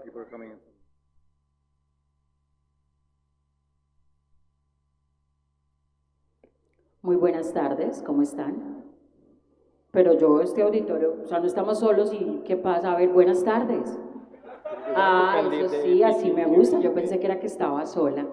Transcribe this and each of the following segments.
people are coming in. Muy buenas tardes, ¿cómo están? Pero yo, este auditorio, o sea, no estamos solos y ¿qué pasa? A ver, buenas tardes. Ah, eso sí, así me gusta, yo pensé que era que estaba sola.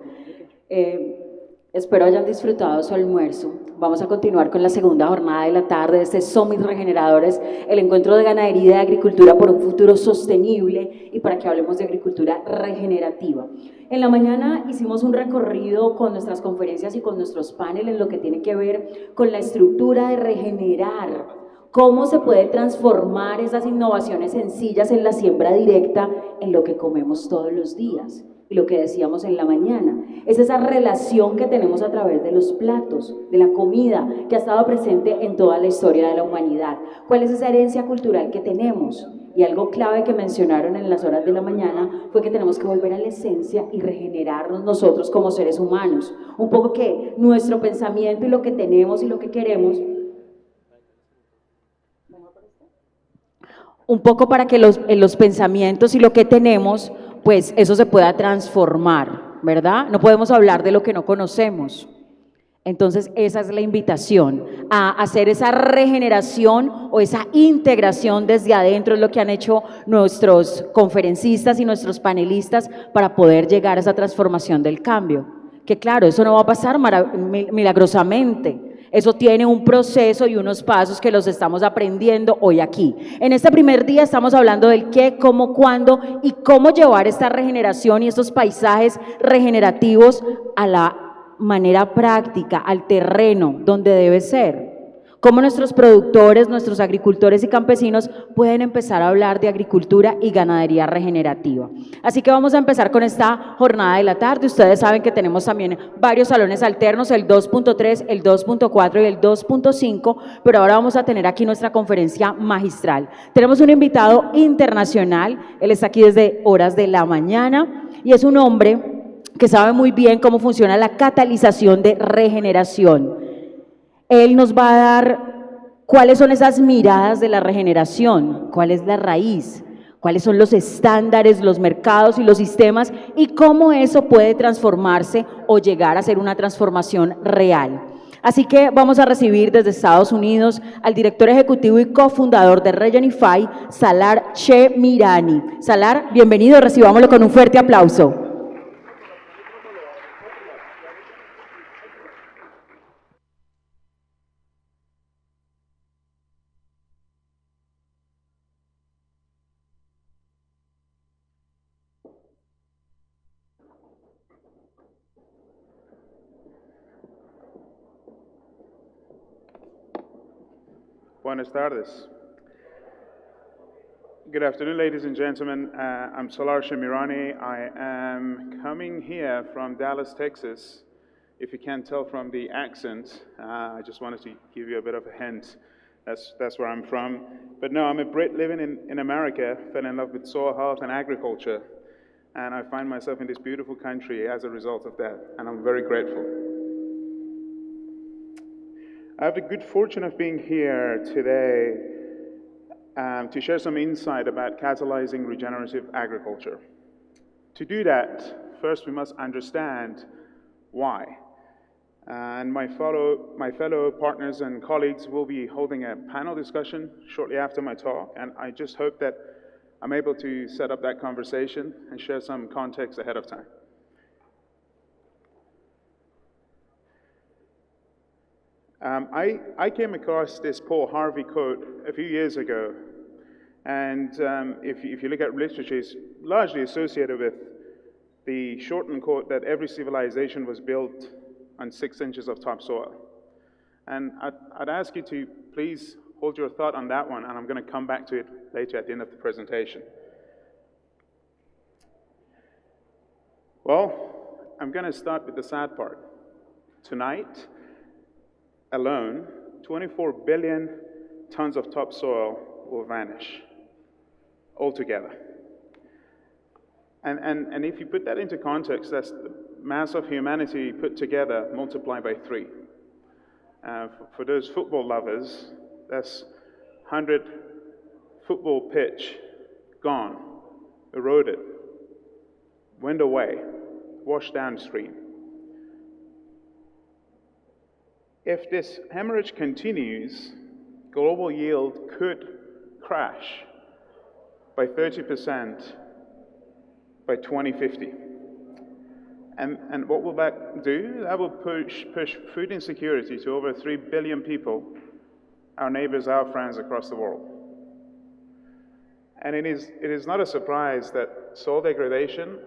Espero hayan disfrutado su almuerzo. Vamos a continuar con la segunda jornada de la tarde de este Summit Regeneradores, el encuentro de ganadería y de agricultura por un futuro sostenible y para que hablemos de agricultura regenerativa. En la mañana hicimos un recorrido con nuestras conferencias y con nuestros paneles en lo que tiene que ver con la estructura de regenerar, cómo se puede transformar esas innovaciones sencillas en la siembra directa en lo que comemos todos los días. Y lo que decíamos en la mañana, es esa relación que tenemos a través de los platos, de la comida, que ha estado presente en toda la historia de la humanidad. ¿Cuál es esa herencia cultural que tenemos? Y algo clave que mencionaron en las horas de la mañana fue que tenemos que volver a la esencia y regenerarnos nosotros como seres humanos. Un poco que nuestro pensamiento y lo que tenemos y lo que queremos, un poco para que los pensamientos y lo que tenemos, pues eso se pueda transformar, ¿verdad? No podemos hablar de lo que no conocemos. Entonces, esa es la invitación, a hacer esa regeneración o esa integración desde adentro, es lo que han hecho nuestros conferencistas y nuestros panelistas para poder llegar a esa transformación del cambio. Que claro, eso no va a pasar milagrosamente. Eso tiene un proceso y unos pasos que los estamos aprendiendo hoy aquí. En este primer día estamos hablando del qué, cómo, cuándo y cómo llevar esta regeneración y estos paisajes regenerativos a la manera práctica, al terreno donde debe ser. Cómo nuestros productores, nuestros agricultores y campesinos pueden empezar a hablar de agricultura y ganadería regenerativa. Así que vamos a empezar con esta jornada de la tarde. Ustedes saben que tenemos también varios salones alternos, el 2.3, el 2.4 y el 2.5, pero ahora vamos a tener aquí nuestra conferencia magistral. Tenemos un invitado internacional, él está aquí desde horas de la mañana y es un hombre que sabe muy bien cómo funciona la catalización de regeneración. Él nos va a dar cuáles son esas miradas de la regeneración, cuál es la raíz, cuáles son los estándares, los mercados y los sistemas y cómo eso puede transformarse o llegar a ser una transformación real. Así que vamos a recibir desde Estados Unidos al director ejecutivo y cofundador de Regenified, Salar Shemirani. Salar, bienvenido, recibámoslo con un fuerte aplauso. Buenas tardes. Good afternoon, ladies and gentlemen. I'm Salar Shemirani. I am coming here from Dallas, Texas. If you can't tell from the accent, I just wanted to give you a bit of a hint. That's where I'm from. But no, I'm a Brit living in America, fell in love with soil health and agriculture. And I find myself in this beautiful country as a result of that, and I'm very grateful. I have the good fortune of being here today to share some insight about catalyzing regenerative agriculture. To do that, first we must understand why. And my fellow partners and colleagues will be holding a panel discussion shortly after my talk, and I just hope that I'm able to set up that conversation and share some context ahead of time. I came across this Paul Harvey quote a few years ago, and if you look at literature, it's largely associated with the shortened quote that every civilization was built on 6 inches of topsoil. And I'd ask you to please hold your thought on that one, and I'm going to come back to it later at the end of the presentation. Well, I'm going to start with the sad part. Tonight, alone, 24 billion tons of topsoil will vanish altogether. And if you put that into context, that's the mass of humanity put together multiplied by 3. For those football lovers, that's 100 football pitch gone eroded, went away, washed downstream. If this hemorrhage continues, global yield could crash by 30% by 2050. And what will that do? That will push food insecurity to over 3 billion people, our neighbors, our friends across the world. And it is not a surprise that soil degradation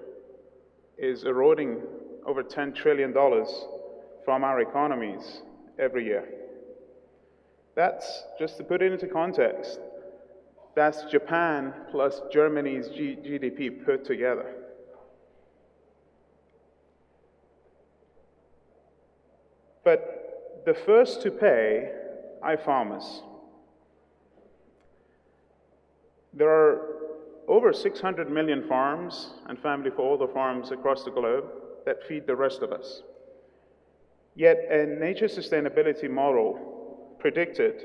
is eroding over $10 trillion from our economies every year. That's, just to put it into context, that's Japan plus Germany's GDP put together. But the first to pay are farmers. There are over 600 million farms and family smallholder farms across the globe that feed the rest of us. Yet a nature sustainability model predicted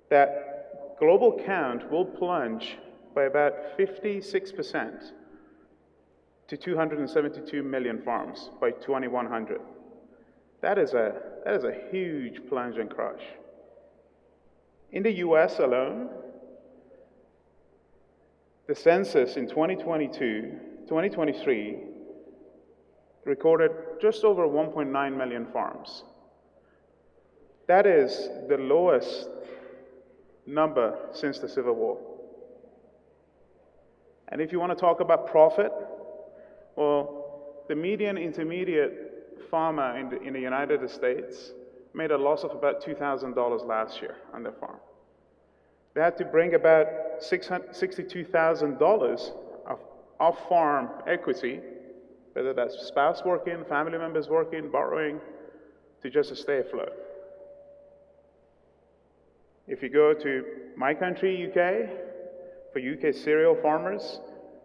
that global count will plunge by about 56% to 272 million farms by 2100. That is a huge plunge and crush. In the US alone, the census in 2023 recorded just over 1.9 million farms. That is the lowest number since the Civil War. And if you want to talk about profit, well, the median intermediate farmer in the United States made a loss of about $2,000 last year on their farm. They had to bring about $62,000 of off-farm equity, whether that's spouse working, family members working, borrowing, to just stay afloat. If you go to my country, UK, for UK cereal farmers,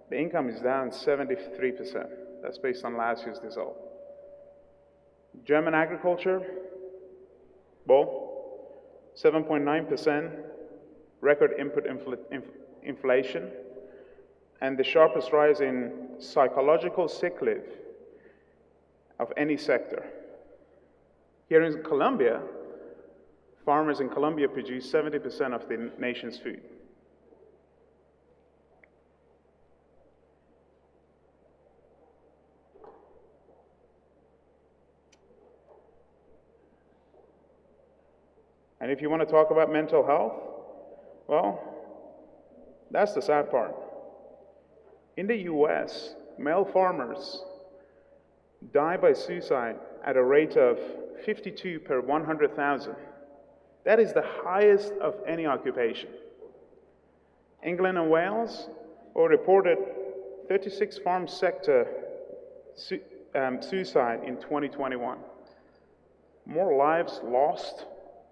the income is down 73%. That's based on last year's result. German agriculture, well, 7.9% record input inflation, and the sharpest rise in psychological sick leave of any sector. Here in Colombia, farmers in Colombia produce 70% of the nation's food. And if you want to talk about mental health, well, that's the sad part. In the US, male farmers die by suicide at a rate of 52 per 100,000. That is the highest of any occupation. England and Wales reported 36 farm sector suicide in 2021. More lives lost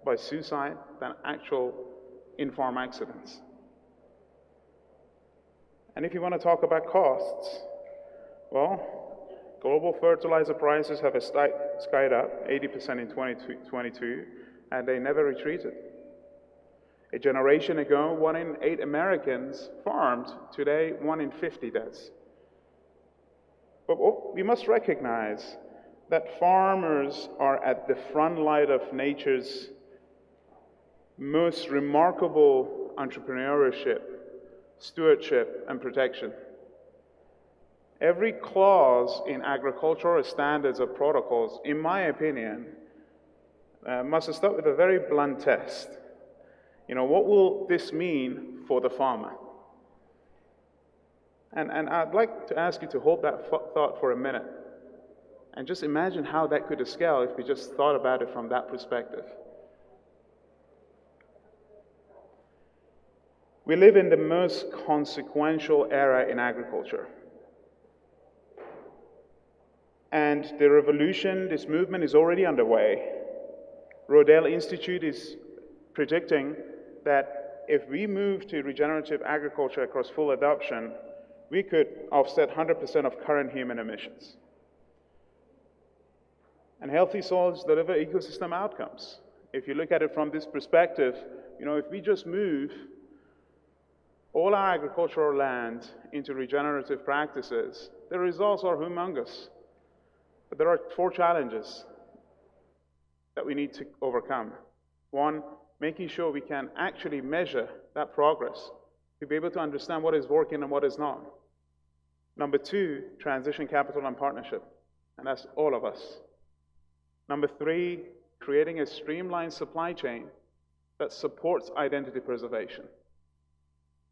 by suicide than actual in-farm accidents. And if you want to talk about costs, well, global fertilizer prices have skied up 80% in 2022, and they never retreated. A generation ago, 1 in 8 Americans farmed. Today, 1 in 50 does. But we must recognize that farmers are at the front line of nature's most remarkable entrepreneurship, stewardship, and protection. Every clause in agricultural standards or protocols, in my opinion, must start with a very blunt test. What will this mean for the farmer? And I'd like to ask you to hold that thought for a minute and just imagine how that could scale if we just thought about it from that perspective. We live in the most consequential era in agriculture. And the revolution, this movement is already underway. Rodale Institute is predicting that if we move to regenerative agriculture across full adoption, we could offset 100% of current human emissions. And healthy soils deliver ecosystem outcomes. If you look at it from this perspective, if we just move all our agricultural land into regenerative practices, the results are humongous. But there are 4 challenges that we need to overcome. 1, making sure we can actually measure that progress to be able to understand what is working and what is not. Number 2, transition capital and partnership, and that's all of us. Number 3, creating a streamlined supply chain that supports identity preservation.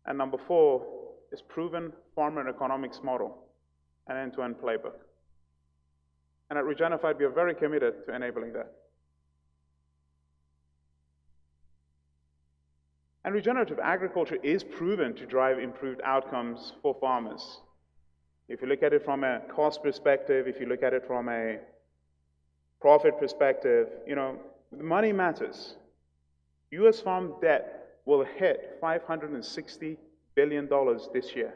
And number 4 is proven farmer economics model, an end-to-end playbook. And at Regenified, we are very committed to enabling that. And regenerative agriculture is proven to drive improved outcomes for farmers. If you look at it from a cost perspective, if you look at it from a profit perspective, money matters. US farm debt will hit $560 billion this year.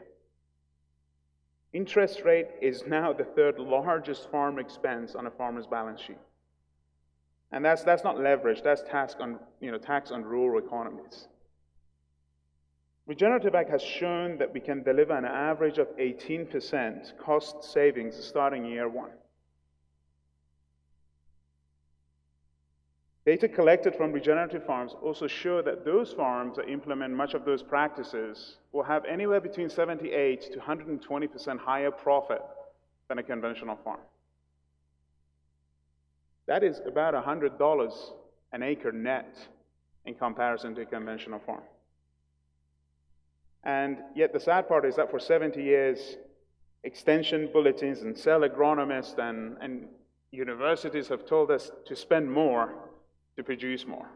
Interest rate is now the 3rd largest farm expense on a farmer's balance sheet. And that's not leverage, that's tax on rural economies. Regenerative Ag has shown that we can deliver an average of 18% cost savings starting year 1. Data collected from regenerative farms also show that those farms that implement much of those practices will have anywhere between 78 to 120% higher profit than a conventional farm. That is about $100 an acre net in comparison to a conventional farm. And yet the sad part is that for 70 years, extension bulletins and cell agronomists and universities have told us to spend more to produce more.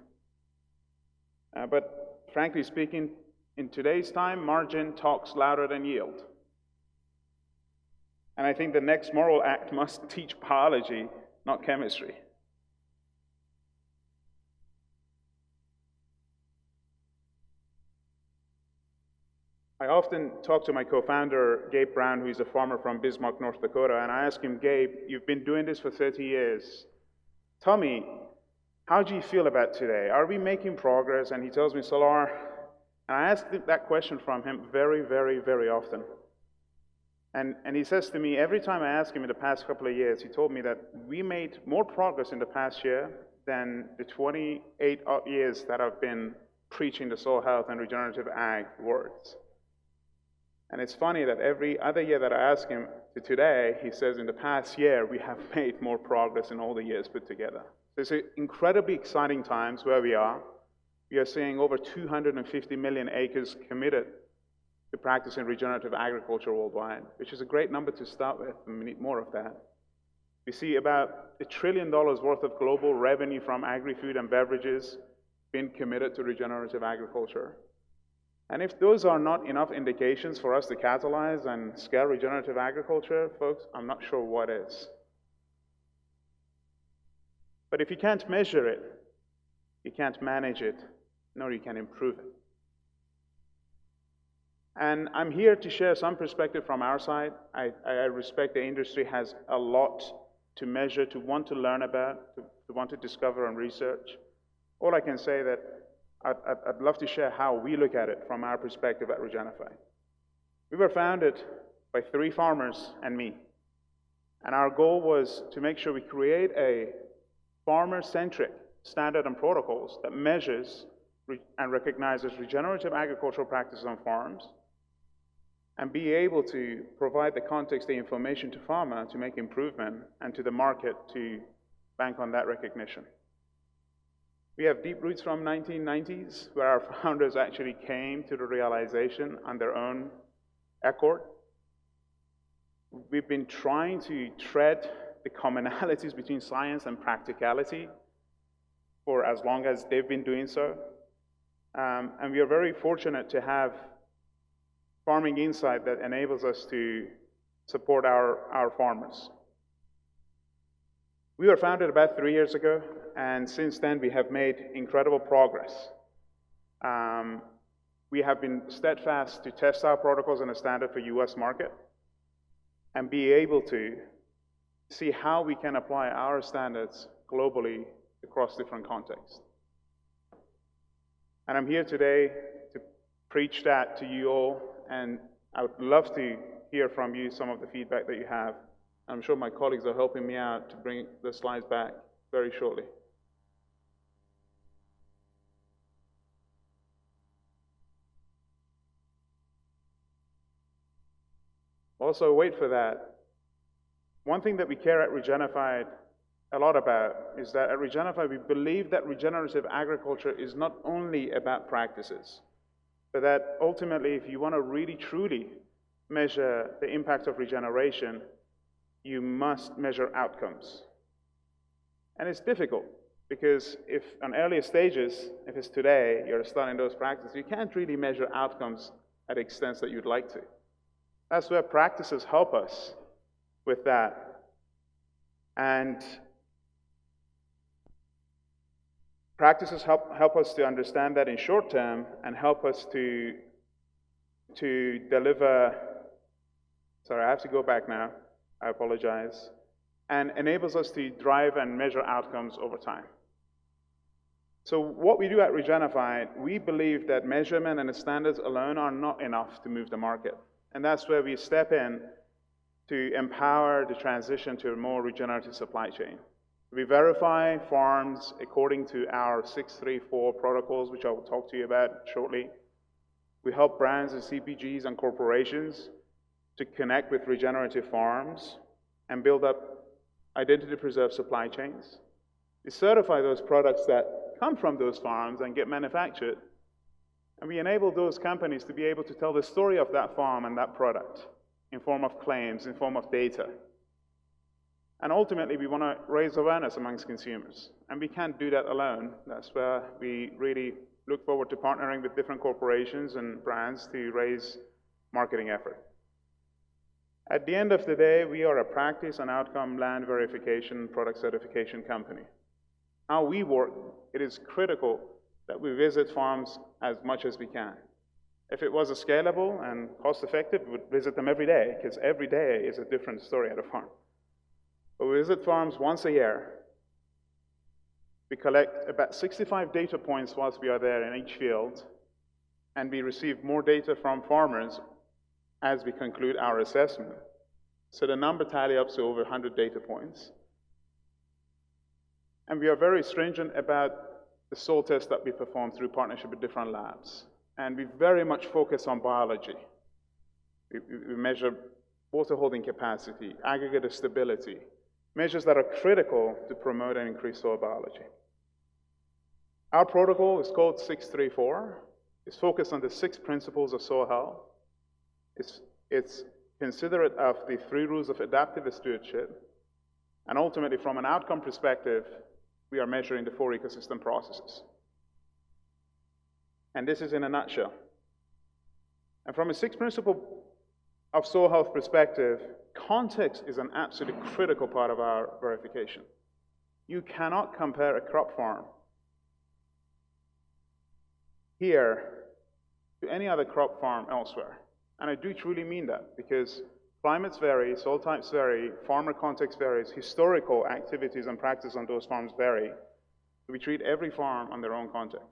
But frankly speaking, in today's time, margin talks louder than yield. And I think the next moral act must teach biology, not chemistry. I often talk to my co-founder, Gabe Brown, who is a farmer from Bismarck, North Dakota, and I ask him, Gabe, you've been doing this for 30 years. Tell me, how do you feel about today? Are we making progress? And he tells me, Salar, and I ask that question from him very, very, very often. And he says to me, every time I ask him in the past couple of years, he told me that we made more progress in the past year than the 28 years that I've been preaching the soil health and regenerative ag words. And it's funny that every other year that I ask him to today, he says in the past year, we have made more progress in all the years put together. So it's incredibly exciting times where we are. We are seeing over 250 million acres committed to practicing regenerative agriculture worldwide, which is a great number to start with, and we need more of that. We see about $1 trillion worth of global revenue from agri-food and beverages being committed to regenerative agriculture. And if those are not enough indications for us to catalyze and scale regenerative agriculture, folks, I'm not sure what is. But if you can't measure it, you can't manage it, nor you can improve it. And I'm here to share some perspective from our side. I respect the industry has a lot to measure, to want to learn about, to want to discover and research. All I can say that I'd love to share how we look at it from our perspective at Regenified. We were founded by 3 farmers and me. And our goal was to make sure we create a farmer-centric standard and protocols that measures and recognizes regenerative agricultural practices on farms and be able to provide the context, the information to farmer to make improvement and to the market to bank on that recognition. We have deep roots from 1990s, where our founders actually came to the realization on their own accord. We've been trying to tread the commonalities between science and practicality for as long as they've been doing so. And we are very fortunate to have farming insight that enables us to support our farmers. We were founded about 3 years ago, and since then we have made incredible progress. We have been steadfast to test our protocols and a standard for US market and be able to see how we can apply our standards globally across different contexts. And I'm here today to preach that to you all, and I would love to hear from you some of the feedback that you have. I'm sure my colleagues are helping me out to bring the slides back very shortly. Also, wait for that. One thing that we care at Regenified a lot about is that at Regenified we believe that regenerative agriculture is not only about practices, but that ultimately if you want to really truly measure the impact of regeneration, you must measure outcomes. And it's difficult because if on earlier stages, if it's today, you're starting those practices, you can't really measure outcomes at the extent that you'd like to. That's where practices help us with that. And practices help us to understand that in short term and help us to deliver, sorry, I have to go back now, I apologize, and enables us to drive and measure outcomes over time. So what we do at Regenified, we believe that measurement and the standards alone are not enough to move the market. And that's where we step in to empower the transition to a more regenerative supply chain. We verify farms according to our 634 protocols, which I will talk to you about shortly. We help brands and CPGs and corporations to connect with regenerative farms and build up identity-preserved supply chains. We certify those products that come from those farms and get manufactured, and we enable those companies to be able to tell the story of that farm and that product in form of claims, in form of data. And ultimately, we want to raise awareness amongst consumers. And we can't do that alone. That's where we really look forward to partnering with different corporations and brands to raise marketing effort. At the end of the day, we are a practice and outcome land verification product certification company. How we work, it is critical that we visit farms as much as we can. If it was scalable and cost-effective, we would visit them every day, because every day is a different story at a farm. But we visit farms once a year. We collect about 65 data points whilst we are there in each field, and we receive more data from farmers as we conclude our assessment. So the number tally up to over 100 data points. And we are very stringent about the soil tests that we perform through partnership with different labs. And we very much focus on biology. We measure water holding capacity, aggregate stability, measures that are critical to promote and increase soil biology. Our protocol is called 634. It's focused on the 6 principles of soil health. It's considerate of the 3 rules of adaptive stewardship. And ultimately, from an outcome perspective, we are measuring the 4 ecosystem processes. And this is in a nutshell. And from a 6 principle of soil health perspective, context is an absolutely critical part of our verification. You cannot compare a crop farm here to any other crop farm elsewhere. And I do truly mean that, because climates vary, soil types vary, farmer context varies, historical activities and practices on those farms vary. We treat every farm on their own context.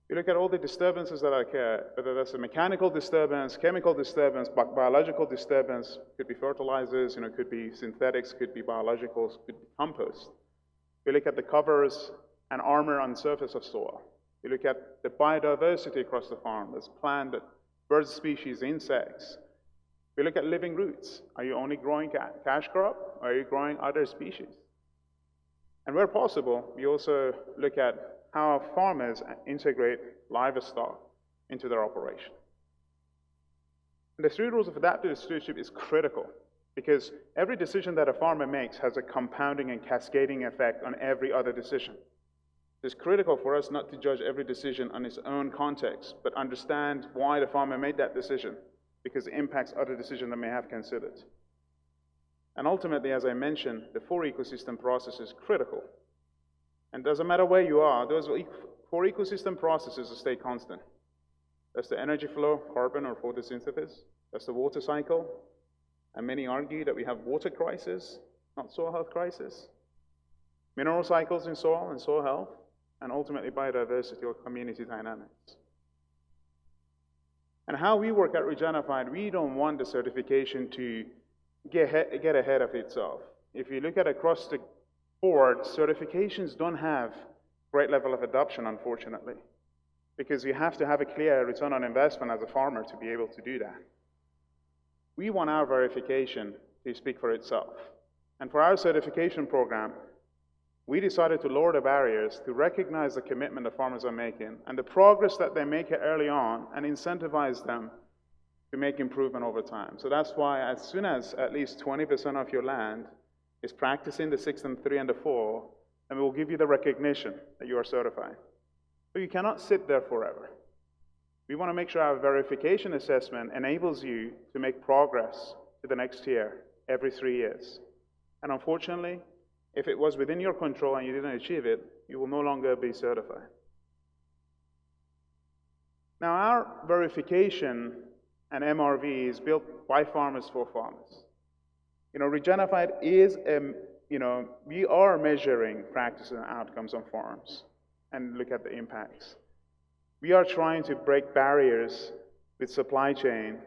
We look at all the disturbances that occur, whether that's a mechanical disturbance, chemical disturbance, biological disturbance, could be fertilizers, could be synthetics, could be biologicals, could be compost. We look at the covers and armor on the surface of soil. We look at the biodiversity across the farm. There's plant, bird species, insects. We look at living roots. Are you only growing cash crop, or are you growing other species? And where possible, we also look at how farmers integrate livestock into their operation. And the 3 rules of adaptive stewardship is critical, because every decision that a farmer makes has a compounding and cascading effect on every other decision. It's critical for us not to judge every decision on its own context, but understand why the farmer made that decision, because it impacts other decisions that may have considered. And ultimately, as I mentioned, the 4 ecosystem process is critical. And it doesn't matter where you are, those 4 ecosystem processes stay constant. That's the energy flow, carbon or photosynthesis. That's the water cycle. And many argue that we have water crisis, not soil health crisis. Mineral cycles in soil and soil health, and ultimately biodiversity or community dynamics. And how we work at Regenified, we don't want the certification to get ahead of itself. If you look at across the board, certifications don't have great level of adoption, unfortunately, because you have to have a clear return on investment as a farmer to be able to do that. We want our verification to speak for itself. And for our certification program, we decided to lower the barriers to recognize the commitment the farmers are making and the progress that they make early on and incentivize them to make improvement over time. So that's why as soon as at least 20% of your land is practicing the 6 and 3 and the 4, then we'll give you the recognition that you are certified. But you cannot sit there forever. We want to make sure our verification assessment enables you to make progress to the next tier every 3 years. And unfortunately, if it was within your control and you didn't achieve it, you will no longer be certified. Now, our verification and MRV is built by farmers for farmers. Regenified is, we are measuring practices and outcomes on farms and look at the impacts. We are trying to break barriers with supply chain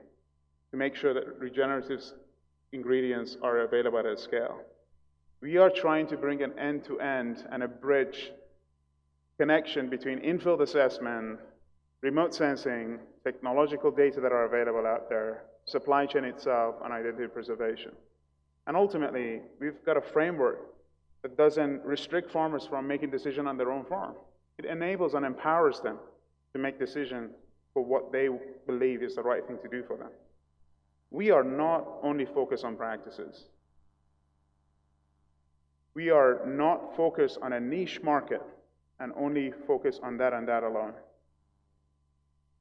to make sure that regenerative ingredients are available at scale. We are trying to bring an end-to-end and a bridge connection between in-field assessment, remote sensing, technological data that are available out there, supply chain itself, and identity preservation. And ultimately, we've got a framework that doesn't restrict farmers from making decisions on their own farm. It enables and empowers them to make decisions for what they believe is the right thing to do for them. We are not only focused on practices. We are not focused on a niche market and only focused on that and that alone.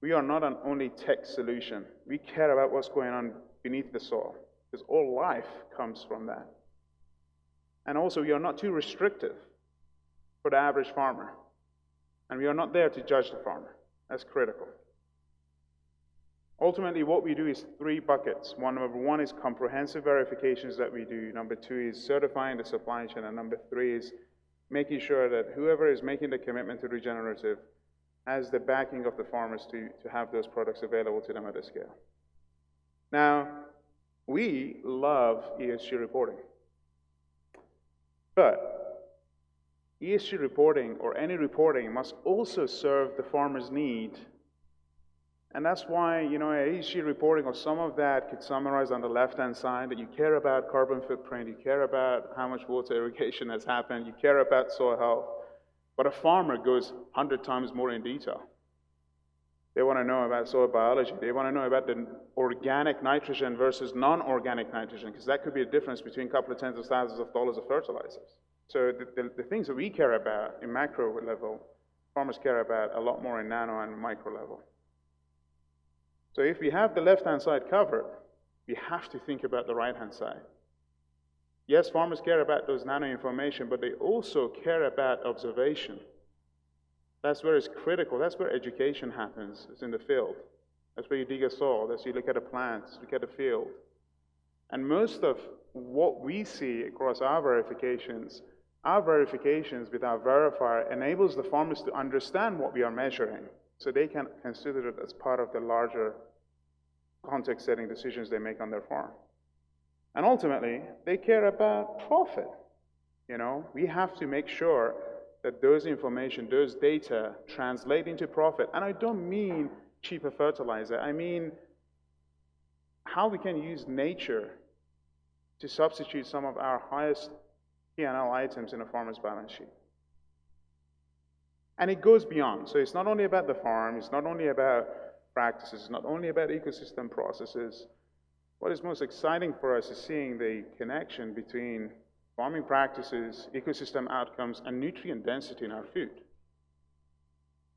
We are not an only tech solution. We care about what's going on beneath the soil, because all life comes from that. And also, we are not too restrictive for the average farmer. And we are not there to judge the farmer. That's critical. Ultimately, what we do is 3 buckets. Number 1 is comprehensive verifications that we do. Number 2 is certifying the supply chain. And number 3 is making sure that whoever is making the commitment to regenerative has the backing of the farmers to have those products available to them at a scale. Now, we love ESG reporting. But ESG reporting, or any reporting, must also serve the farmer's need. And that's why, ESG reporting, or some of that could summarize on the left-hand side, that you care about carbon footprint, you care about how much water irrigation has happened, you care about soil health. But a farmer goes 100 times more in detail. They want to know about soil biology. They want to know about the organic nitrogen versus non-organic nitrogen, because that could be a difference between a couple of tens of thousands of dollars of fertilizers. So the things that we care about in macro level, farmers care about a lot more in nano and micro level. So if we have the left-hand side covered, we have to think about the right-hand side. Yes, farmers care about those nano information, but they also care about observation. That's where it's critical. That's where education happens. It's in the field. That's where you dig a soil. That's where you look at the plants, look at the field. And most of what we see across our verifications with our verifier enables the farmers to understand what we are measuring, so they can consider it as part of the larger context-setting decisions they make on their farm. And ultimately, they care about profit. We have to make sure that those information, those data translate into profit. And I don't mean cheaper fertilizer. I mean how we can use nature to substitute some of our highest P&L items in a farmer's balance sheet. And it goes beyond. So it's not only about the farm, it's not only about practices, it's not only about ecosystem processes. What is most exciting for us is seeing the connection between farming practices, ecosystem outcomes, and nutrient density in our food.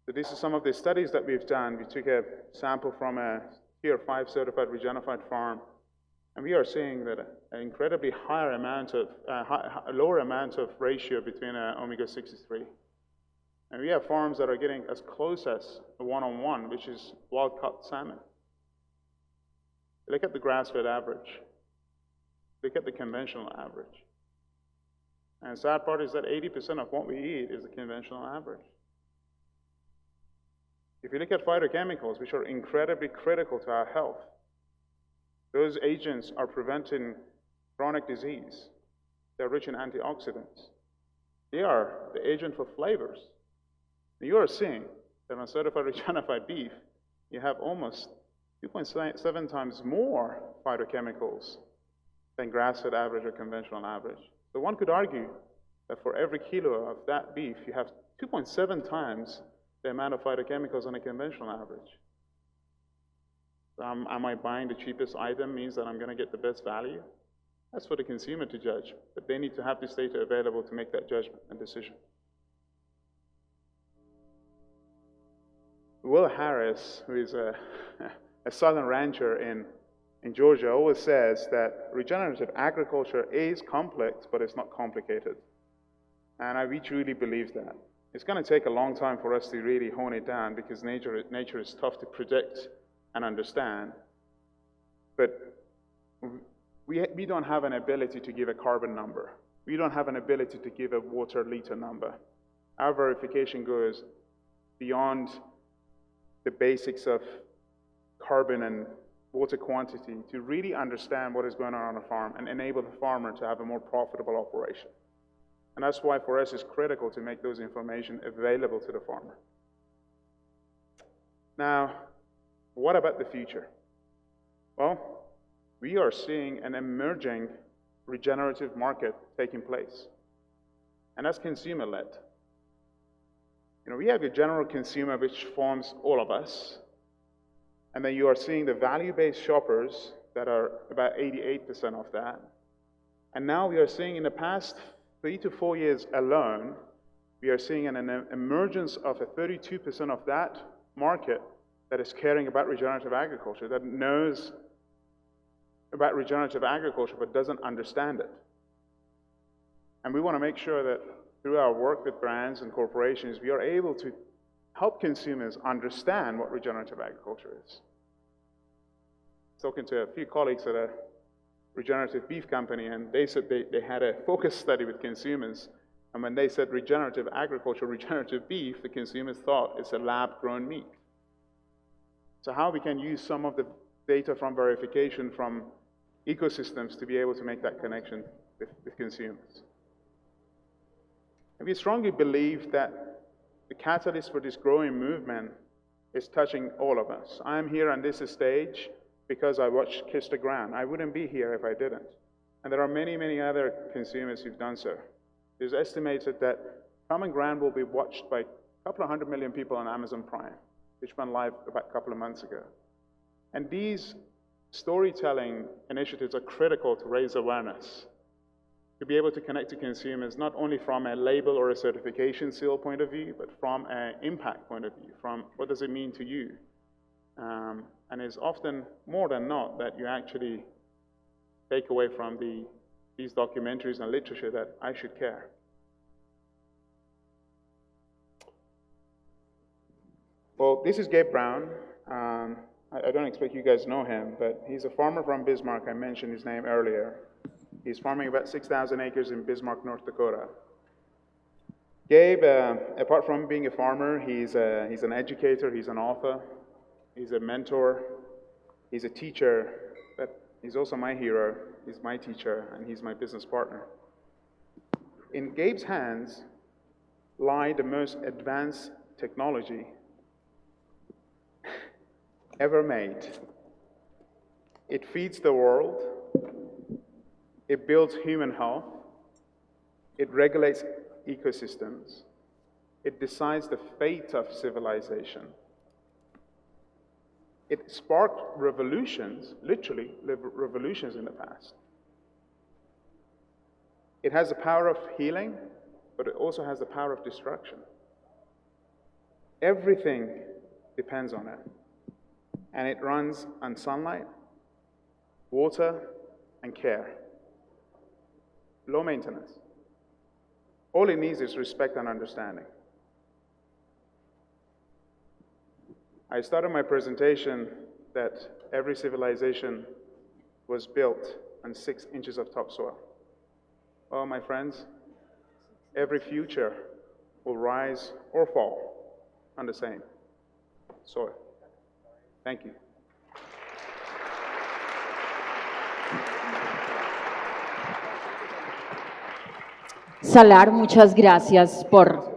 So this is some of the studies that we've done. We took a sample from a Tier 5 certified Regenified farm, and we are seeing that an incredibly lower amount of ratio between omega-63. And we have farms that are getting as close as a 1-on-1, which is wild-caught salmon. Look at the grass-fed average. Look at the conventional average. And the sad part is that 80% of what we eat is the conventional average. If you look at phytochemicals, which are incredibly critical to our health, those agents are preventing chronic disease. They're rich in antioxidants. They are the agent for flavors. You are seeing that on certified Regenified beef, you have almost 2.7 times more phytochemicals than grass-fed average or conventional average. So one could argue that for every kilo of that beef, you have 2.7 times the amount of phytochemicals on a conventional average. So am I buying the cheapest item means that I'm going to get the best value? That's for the consumer to judge, but they need to have this data available to make that judgment and decision. Will Harris, who is a southern rancher in Georgia, always says that regenerative agriculture is complex, but it's not complicated. And we truly believe that. It's going to take a long time for us to really hone it down because nature is tough to predict and understand. But we don't have an ability to give a carbon number. We don't have an ability to give a water liter number. Our verification goes beyond the basics of carbon and water quantity to really understand what is going on a farm and enable the farmer to have a more profitable operation. And that's why for us it's critical to make those information available to the farmer. Now, what about the future? Well, we are seeing an emerging regenerative market taking place. And that's consumer-led. We have a general consumer which forms all of us. And then you are seeing the value-based shoppers that are about 88% of that. And now we are seeing in the past 3 to 4 years alone, we are seeing an emergence of a 32% of that market that is caring about regenerative agriculture, that knows about regenerative agriculture but doesn't understand it. And we want to make sure that through our work with brands and corporations, we are able to help consumers understand what regenerative agriculture is. Talking to a few colleagues at a regenerative beef company, and they said they had a focus study with consumers, and when they said regenerative agriculture, regenerative beef, the consumers thought it's a lab-grown meat. So how we can use some of the data from verification from ecosystems to be able to make that connection with consumers. And we strongly believe that the catalyst for this growing movement is touching all of us. I'm here on this stage because I watched Kiss the Ground. I wouldn't be here if I didn't. And there are many, many other consumers who've done so. It's estimated that Common Ground will be watched by a couple of 100 million people on Amazon Prime, which went live about a couple of months ago. And these storytelling initiatives are critical to raise awareness, to be able to connect to consumers, not only from a label or a certification seal point of view, but from an impact point of view, from what does it mean to you? And it's often more than not that you actually take away from these documentaries and literature that I should care. Well, this is Gabe Brown. I don't expect you guys know him, but he's a farmer from Bismarck. I mentioned his name earlier. He's farming about 6,000 acres in Bismarck, North Dakota. Gabe, apart from being a farmer, he's an educator, he's an author, he's a mentor, he's a teacher, but he's also my hero, he's my teacher, and he's my business partner. In Gabe's hands lie the most advanced technology ever made. It feeds the world, it builds human health, it regulates ecosystems, it decides the fate of civilization. It sparked revolutions, literally revolutions in the past. It has the power of healing, but it also has the power of destruction. Everything depends on it. And it runs on sunlight, water, and care. Low maintenance. All it needs is respect and understanding. I started my presentation that every civilization was built on 6 inches of topsoil. Well, my friends, every future will rise or fall on the same. soil. Thank you. Salar, muchas gracias por